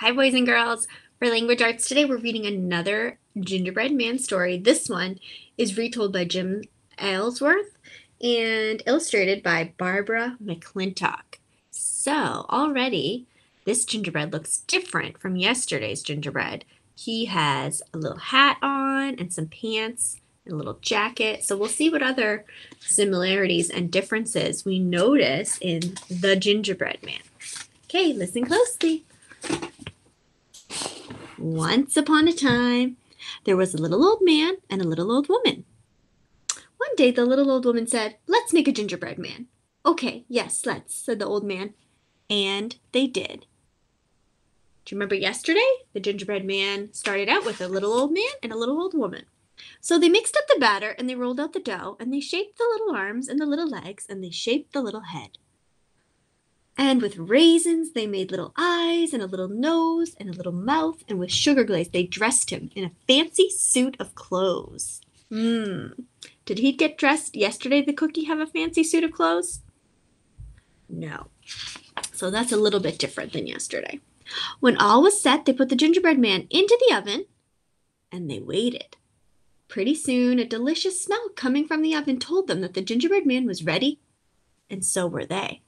Hi, boys and girls. For language arts today, we're reading another Gingerbread Man story. This one is retold by Jim Ayleworth and illustrated by Barbara McClintock. So already, this gingerbread looks different from yesterday's gingerbread. He has a little hat on and some pants and a little jacket. So we'll see what other similarities and differences we notice in the Gingerbread Man. Okay, listen closely. Once upon a time, there was a little old man and a little old woman. One day, the little old woman said, "Let's make a gingerbread man." "Okay, yes, let's," said the old man. And they did. Do you remember yesterday? The gingerbread man started out with a little old man and a little old woman. So they mixed up the batter and they rolled out the dough and they shaped the little arms and the little legs and they shaped the little head. And with raisins, they made little eyes and a little nose and a little mouth. And with sugar glaze, they dressed him in a fancy suit of clothes. Did he get dressed yesterday, the cookie, have a fancy suit of clothes? No. So that's a little bit different than yesterday. When all was set, they put the gingerbread man into the oven and they waited. Pretty soon, a delicious smell coming from the oven told them that the gingerbread man was ready, and so were they.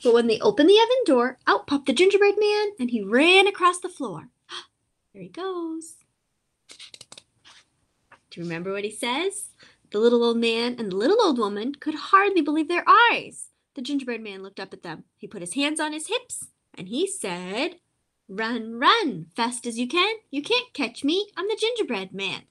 But when they opened the oven door, out popped the gingerbread man, and he ran across the floor. There he goes. Do you remember what he says? The little old man and the little old woman could hardly believe their eyes. The gingerbread man looked up at them. He put his hands on his hips, and he said, "Run, run, fast as you can. You can't catch me. I'm the gingerbread man."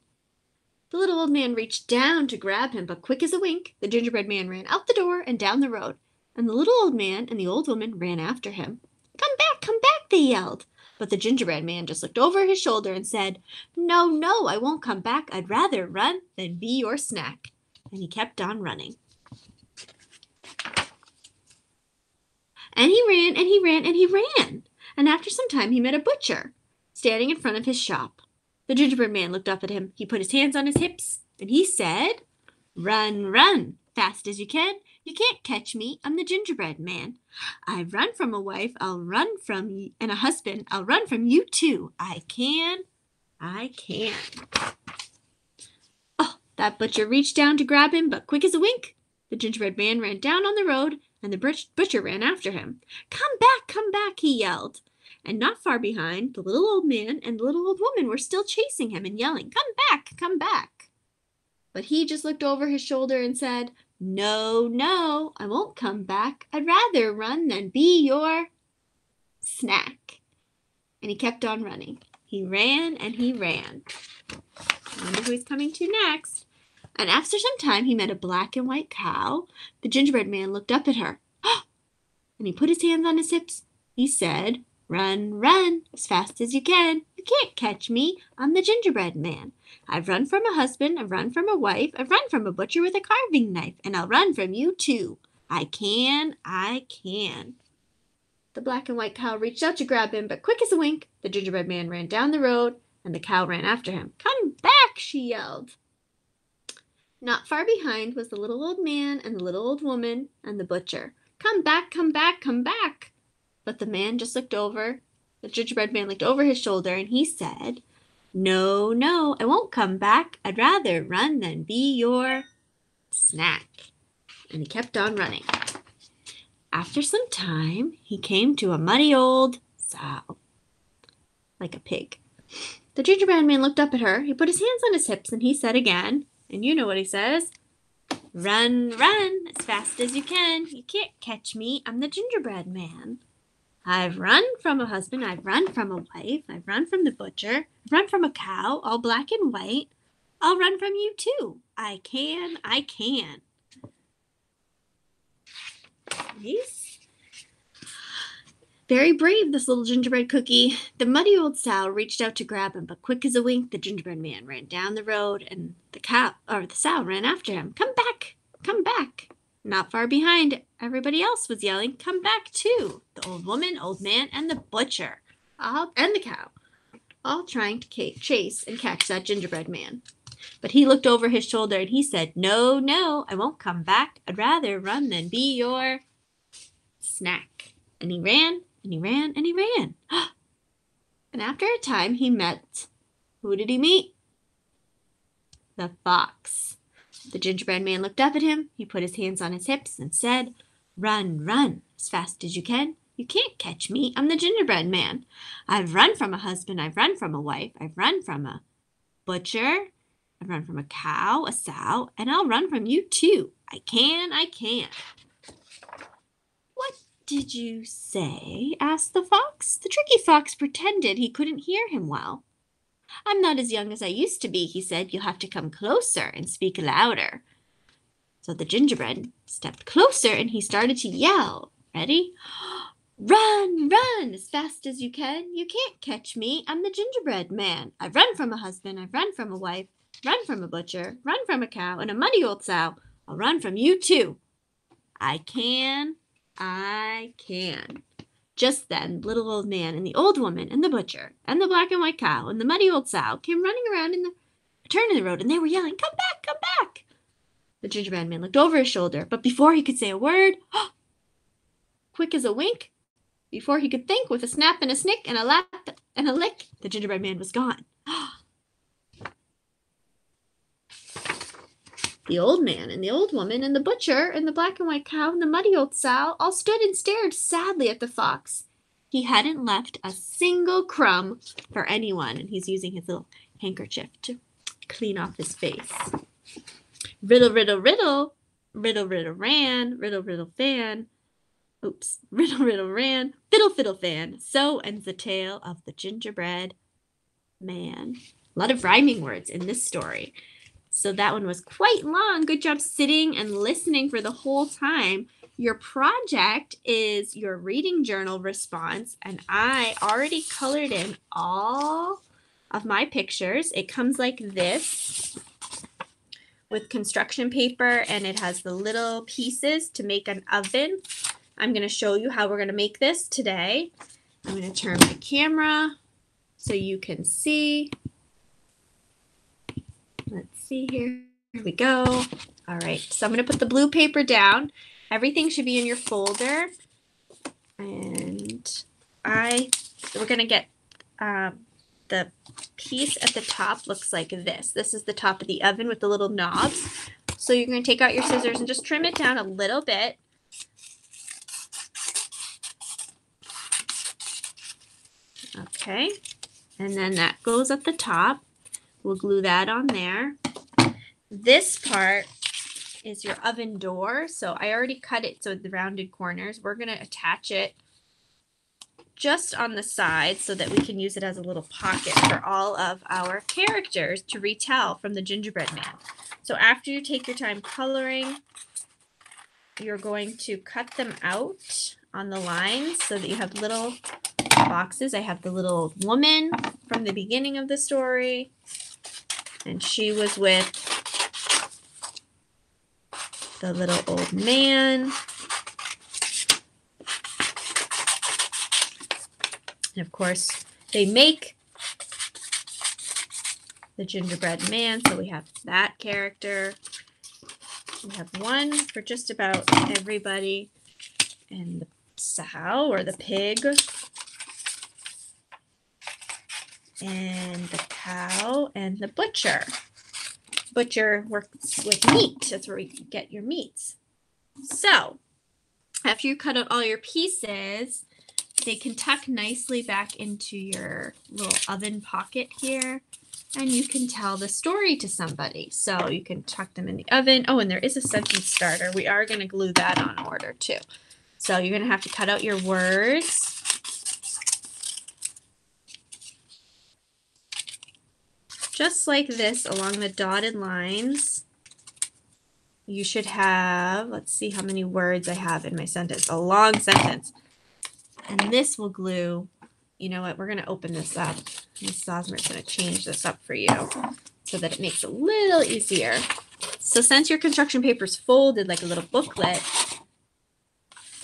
The little old man reached down to grab him, but quick as a wink, the gingerbread man ran out the door and down the road. And the little old man and the old woman ran after him. Come back, they yelled. But the gingerbread man just looked over his shoulder and said, "No, no, I won't come back. I'd rather run than be your snack." And he kept on running. And he ran, and he ran, and he ran. And after some time, he met a butcher standing in front of his shop. The gingerbread man looked up at him. He put his hands on his hips, and he said, "Run, run, fast as you can. You can't catch me. I'm the gingerbread man. I've run from a wife. I'll run from you, and a husband. I'll run from you too. I can. Oh, that butcher reached down to grab him, but quick as a wink, the gingerbread man ran down on the road, and the butcher ran after him. Come back, he yelled. And not far behind, the little old man and the little old woman were still chasing him and yelling, Come back. But he just looked over his shoulder and said, "No, no, I won't come back. I'd rather run than be your snack." And he kept on running. He ran and he ran. I wonder who he's coming to next. And after some time, he met a black and white cow. The gingerbread man looked up at her, and he put his hands on his hips. He said, "Run, run, as fast as you can. You can't catch me. I'm the gingerbread man. I've run from a husband, I've run from a wife, I've run from a butcher with a carving knife, and I'll run from you too. I can. The black and white cow reached out to grab him, but quick as a wink, the gingerbread man ran down the road, and the cow ran after him. "Come back," she yelled. Not far behind was the little old man and the little old woman and the butcher. Come back. But the man just looked over. The gingerbread man looked over his shoulder, and he said, "No, no, I won't come back. I'd rather run than be your snack." And he kept on running. After some time, he came to a muddy old sow, like a pig. The gingerbread man looked up at her. He put his hands on his hips, and he said again, and you know what he says, "Run, run, as fast as you can. You can't catch me. I'm the gingerbread man. I've run from a husband, I've run from a wife, I've run from the butcher, I've run from a cow, all black and white. I'll run from you too. I can. He's very brave, this little gingerbread cookie. The muddy old sow reached out to grab him, but quick as a wink, the gingerbread man ran down the road, and the sow ran after him. Come back. Not far behind, everybody else was yelling, "Come back too." The old woman, old man, and the butcher, and the cow, all trying to chase and catch that gingerbread man. But he looked over his shoulder and he said, "No, no, I won't come back. I'd rather run than be your snack." And he ran And he ran and he ran. And after a time, he met, who did he meet? The fox. The gingerbread man looked up at him. He put his hands on his hips and said, "Run, run, as fast as you can. You can't catch me. I'm the gingerbread man. I've run from a husband. I've run from a wife. I've run from a butcher. I've run from a cow, a sow, and I'll run from you too. I can, I can." "What did you say?" asked the fox. The tricky fox pretended he couldn't hear him well. "I'm not as young as I used to be," he said. "You'll have to come closer and speak louder." So the gingerbread stepped closer and he started to yell. Ready? "Run, run, as fast as you can. You can't catch me. I'm the gingerbread man. I've run from a husband. I've run from a wife. Run from a butcher. Run from a cow and a muddy old sow. I'll run from you too. I can, I can." Just then, the little old man and the old woman and the butcher and the black and white cow and the muddy old sow came running around in the turn of the road, and they were yelling, "Come back, come back." The gingerbread man looked over his shoulder, but before he could say a word, quick as a wink, before he could think, with a snap and a snick and a lap and a lick, the gingerbread man was gone. The old man and the old woman and the butcher and the black and white cow and the muddy old sow all stood and stared sadly at the fox. He hadn't left a single crumb for anyone, and he's using his little handkerchief to clean off his face. Riddle, riddle, riddle, riddle, riddle, ran, riddle, riddle, fan. Oops, riddle, riddle, ran, fiddle, fiddle, fan. So ends the tale of the gingerbread man. A lot of rhyming words in this story. So that one was quite long. Good job sitting and listening for the whole time. Your project is your reading journal response, and I already colored in all of my pictures. It comes like this with construction paper, and it has the little pieces to make an oven. I'm going to show you how we're going to make this today. I'm going to turn my camera so you can see. Let's see here. Here we go. All right, so I'm going to put the blue paper down. Everything should be in your folder. And we're going to get the piece at the top looks like this. This is the top of the oven with the little knobs. So you're going to take out your scissors and just trim it down a little bit. Okay, and then that goes at the top. We'll glue that on there. This part is your oven door. So I already cut it so the rounded corners. We're going to attach it just on the side so that we can use it as a little pocket for all of our characters to retell from the Gingerbread Man. So after you take your time coloring, you're going to cut them out on the lines so that you have little boxes. I have the little old woman from the beginning of the story, and she was with the little old man. And of course, they make the Gingerbread Man, so we have that character. We have one for just about everybody, and the sow or the pig, and the cow, and the butcher. Butcher works with meat. That's where we get your meats. So after you cut out all your pieces, they can tuck nicely back into your little oven pocket here, and you can tell the story to somebody. So you can tuck them in the oven. Oh, and there is a sentence starter. We are going to glue that on order too. So you're going to have to cut out your words. Just like this along the dotted lines. You should have, let's see how many words I have in my sentence. A long sentence. And this will glue. You know what? We're going to open this up. Ms. Osmer's going to change this up for you so that it makes it a little easier. So since your construction paper is folded like a little booklet,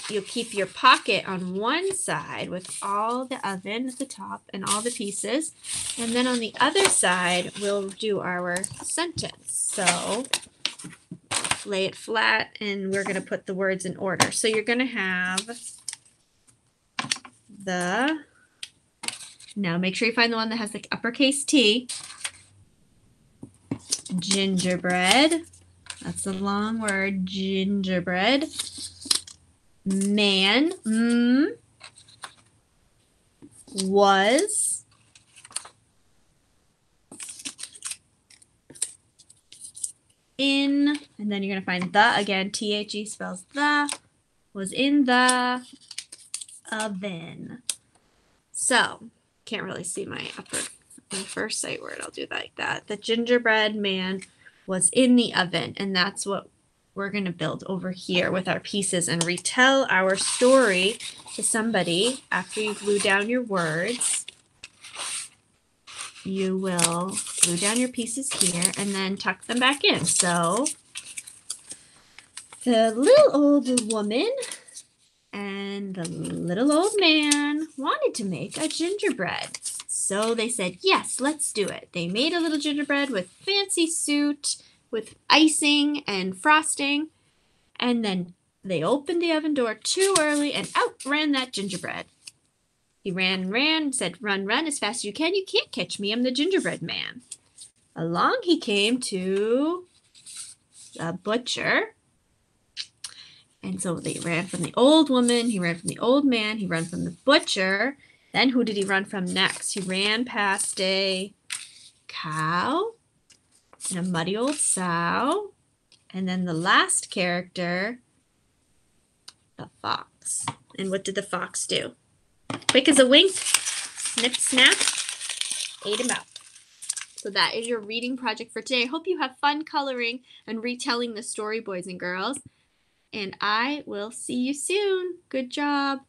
you'll keep your pocket on one side with all the oven at the top and all the pieces. And then on the other side, we'll do our sentence. So lay it flat, and we're going to put the words in order. So you're going to have the. Now make sure you find the one that has the uppercase T. Gingerbread. That's a long word. Gingerbread man was in, and then you're going to find the again. THE spells the, was in the oven. So, can't really see my first sight word. I'll do that like that. The gingerbread man was in the oven, and that's what we're going to build over here with our pieces and retell our story to somebody. After you glue down your words, you will glue down your pieces here and then tuck them back in. So the little old woman and the little old man wanted to make a gingerbread. So they said, yes, let's do it. They made a little gingerbread with fancy suit, with icing and frosting. And then they opened the oven door too early and out ran that gingerbread. He ran and ran and said, run, run as fast as you can. You can't catch me. I'm the gingerbread man. Along he came to the butcher. And so they ran from the old woman. He ran from the old man. He ran from the butcher. Then who did he run from next? He ran past a cow and a muddy old sow. And then the last character, the fox. And what did the fox do? Quick as a wink, snip, snap, ate him out. So that is your reading project for today. I hope you have fun coloring and retelling the story, boys and girls. And I will see you soon. Good job.